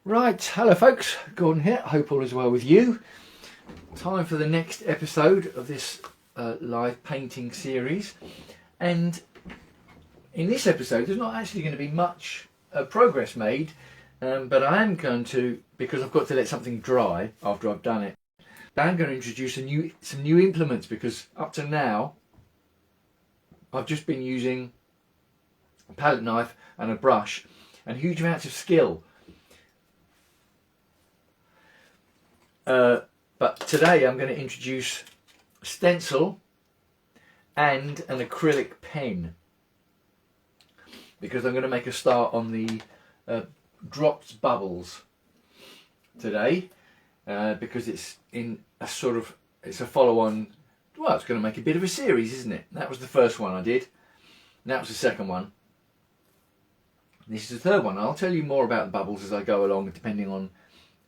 Right, hello folks, Gordon here, hope all is well with you. Time for the next episode of this live painting series, and in this episode there's not actually going to be much progress made, but I am going to, because I've got to let something dry after I've done it, I'm going to introduce some new implements, because up to now I've just been using a palette knife and a brush and huge amounts of skill. But today I'm going to introduce a stencil and an acrylic pen, because I'm going to make a start on the dropped bubbles today, because it's in a sort of, it's a follow-on. Well, it's going to make a bit of a series, isn't it? That was the first one I did, and that was the second one. This is the third one. I'll tell you more about the bubbles as I go along, depending on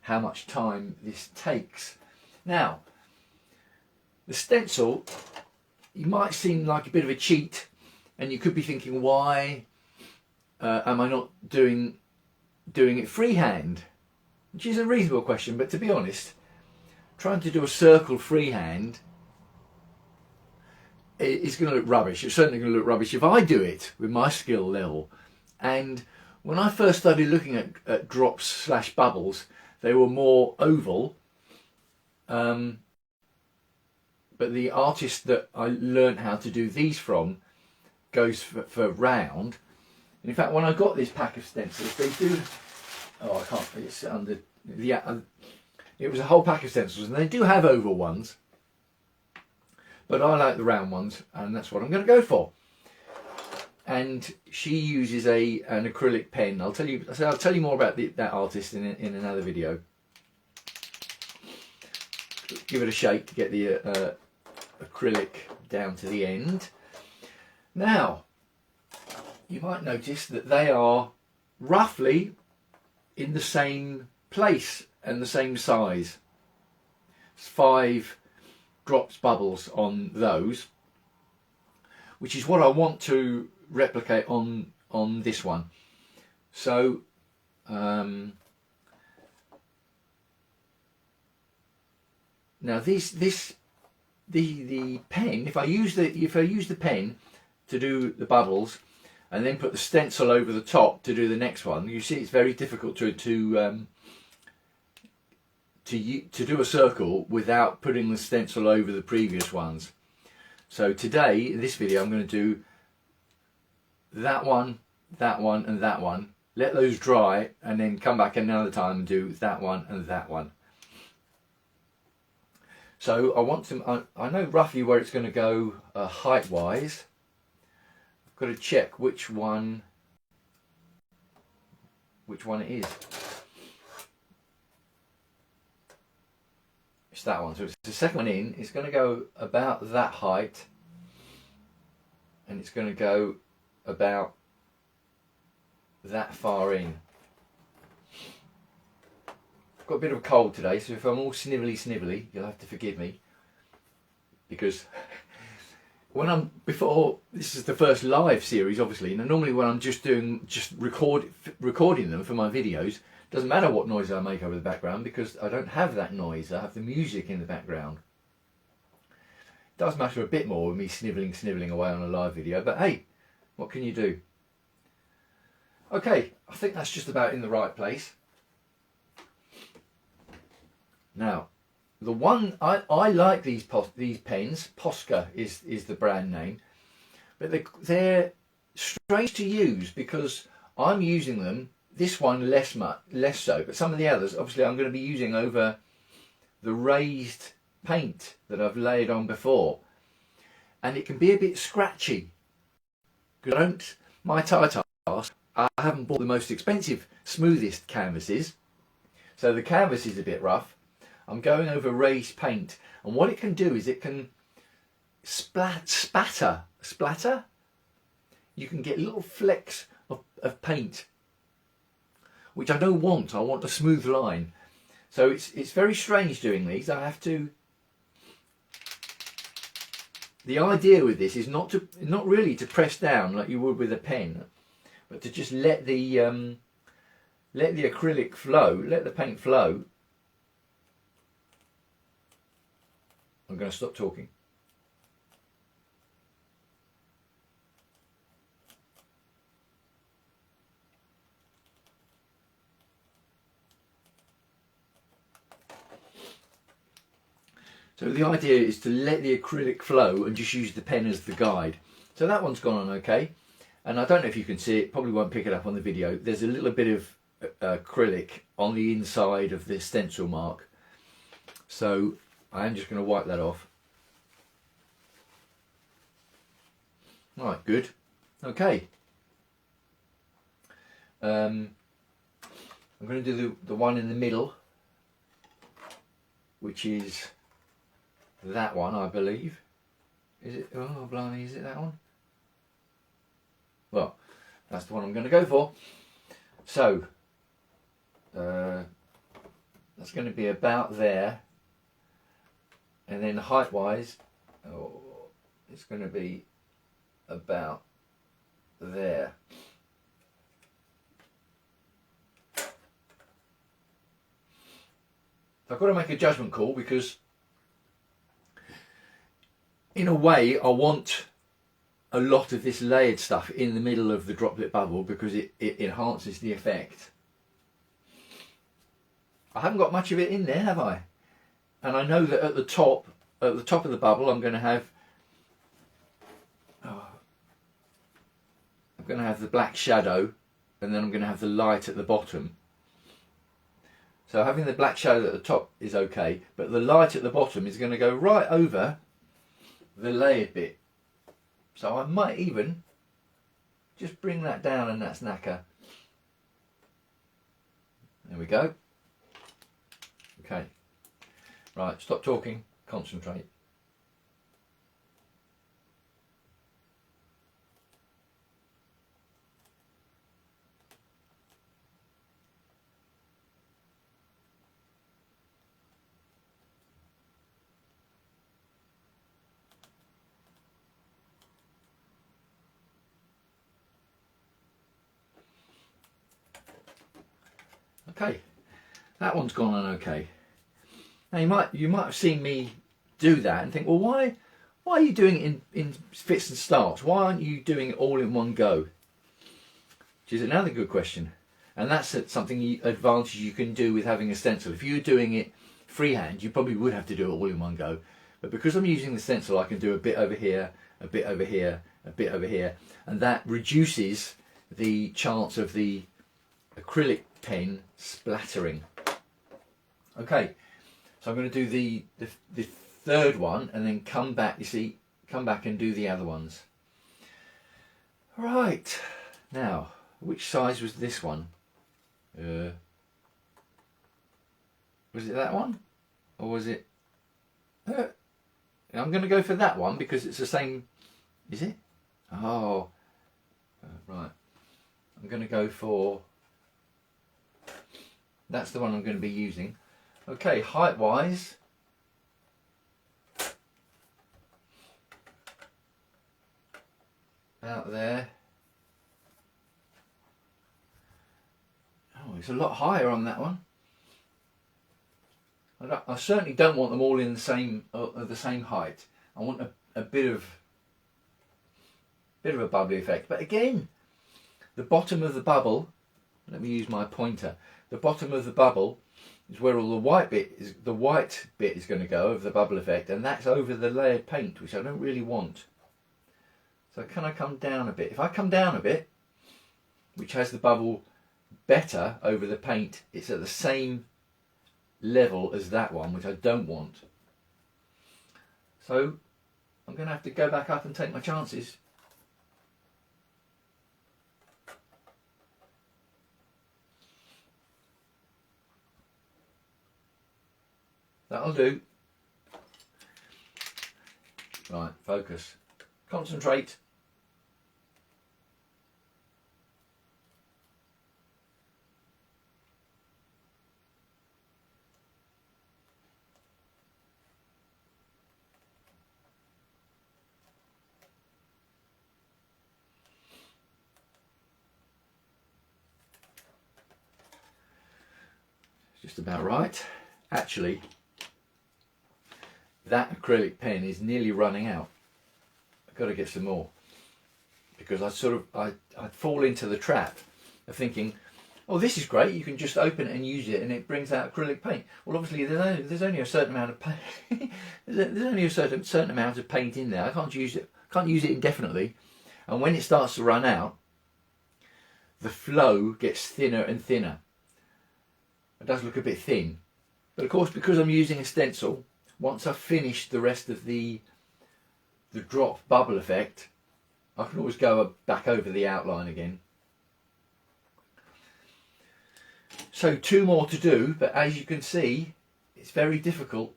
how much time this takes. Now, the stencil, you might seem like a bit of a cheat, and you could be thinking, why am I not doing it freehand? Which is a reasonable question, but to be honest, trying to do a circle freehand is going to look rubbish. It's certainly going to look rubbish if I do it with my skill level. And when I first started looking at drops / bubbles, they were more oval, but the artist that I learned how to do these from goes for round. And in fact, when I got this pack of stencils, they do, oh I can't, it's under, yeah, it was a whole pack of stencils, and they do have oval ones, but I like the round ones, and that's what I'm going to go for. And she uses an acrylic pen. I'll tell you more about that artist in another video. Give it a shake to get the acrylic down to the end. Now, you might notice that they are roughly in the same place and the same size. It's 5 drops bubbles on those, which is what I want to replicate on this one. So now the pen, if I use the pen to do the bubbles and then put the stencil over the top to do the next one, you see it's very difficult to do a circle without putting the stencil over the previous ones. So today, in this video, I'm going to do that one, and that one. Let those dry, and then come back another time and do that one and that one. So I want to, I know roughly where it's going to go height-wise. I've got to check which one it is. It's that one. So it's the second one in. It's going to go about that height, and it's going to go about that far in. I've got a bit of a cold today, so if I'm all snivelly, you'll have to forgive me, because when this is the first live series, obviously, and normally when I'm just recording them for my videos, doesn't matter what noise I make over the background, because I don't have that noise. I have the music in the background. It does matter a bit more with me snivelling away on a live video, but hey, what can you do? Okay, I think that's just about in the right place. Now, the one I like these pens. Posca is the brand name, but they're strange to use because I'm using them. This one less so, but some of the others, obviously, I'm going to be using over the raised paint that I've laid on before, and it can be a bit scratchy. Because my task, I haven't bought the most expensive, smoothest canvases, so the canvas is a bit rough. I'm going over raised paint, and what it can do is it can splatter. You can get little flecks of paint, which I don't want. I want a smooth line. So it's very strange doing these. I have to. The idea with this is not really to press down like you would with a pen, but to just let the let the acrylic flow, let the paint flow. I'm going to stop talking. So the idea is to let the acrylic flow and just use the pen as the guide. So that one's gone on okay. And I don't know if you can see it, probably won't pick it up on the video. There's a little bit of acrylic on the inside of the stencil mark. So I am just going to wipe that off. Right, good. Okay. I'm going to do the one in the middle, which is that one, I believe. Is it? Oh, blimey, is it that one? Well, that's the one I'm going to go for. So, that's going to be about there. And then height-wise, it's going to be about there. I've got to make a judgment call because in a way I want a lot of this layered stuff in the middle of the droplet bubble because it enhances the effect. I haven't got much of it in there, have I? And I know that at the top of the bubble I'm going to have the black shadow, and then I'm going to have the light at the bottom. So having the black shadow at the top is okay, but the light at the bottom is going to go right over the layered bit. So I might even just bring that down, and that's knacker. There we go. Okay. Right, stop talking, concentrate. Okay, that one's gone on okay. Now you might have seen me do that and think, well, why are you doing it in fits and starts? Why aren't you doing it all in one go? Which is another good question, and that's something advantage you can do with having a stencil. If you're doing it freehand, you probably would have to do it all in one go. But because I'm using the stencil, I can do a bit over here, a bit over here, a bit over here, and that reduces the chance of the acrylic pen splattering. Okay, so I'm going to do the third one and then come back, you see, come back and do the other ones. Right, now, which size was this one? Was it that one? Or was it... I'm going to go for that one because it's the same... Is it? Oh, right. I'm going to go for... That's the one I'm going to be using. Okay, height-wise, out there. Oh, it's a lot higher on that one. I certainly don't want them all in the same height. I want a bit of a bubbly effect. But again, the bottom of the bubble. Let me use my pointer. The bottom of the bubble is where all the white bit is going to go over the bubble effect, and that's over the layered paint, which I don't really want. So can I come down a bit? If I come down a bit, which has the bubble better over the paint, it's at the same level as that one, which I don't want. So I'm going to have to go back up and take my chances. That'll do. Right, focus. Concentrate. just about right. Actually, that acrylic pen is nearly running out. I've got to get some more, because I'd fall into the trap of thinking, oh, this is great, you can just open it and use it and it brings out acrylic paint. Well, obviously there's only a certain amount of paint. there's only a certain amount of paint in there. I can't use it indefinitely, and when it starts to run out, the flow gets thinner and thinner. It does look a bit thin, but of course, because I'm using a stencil, once I've finished the rest of the drop bubble effect, I can always go back over the outline again. So 2 more to do, but as you can see, it's very difficult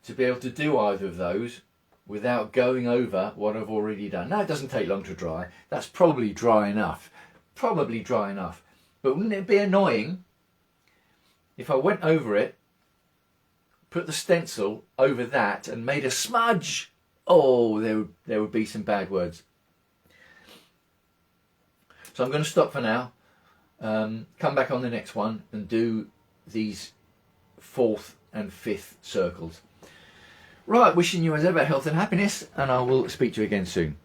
to be able to do either of those without going over what I've already done. Now, it doesn't take long to dry. That's probably dry enough. Probably dry enough. But wouldn't it be annoying if I went over it, put the stencil over that and made a smudge? Oh, there would be some bad words. So I'm going to stop for now. Come back on the next one and do these 4th and 5th circles. Right, wishing you as ever health and happiness, and I will speak to you again soon.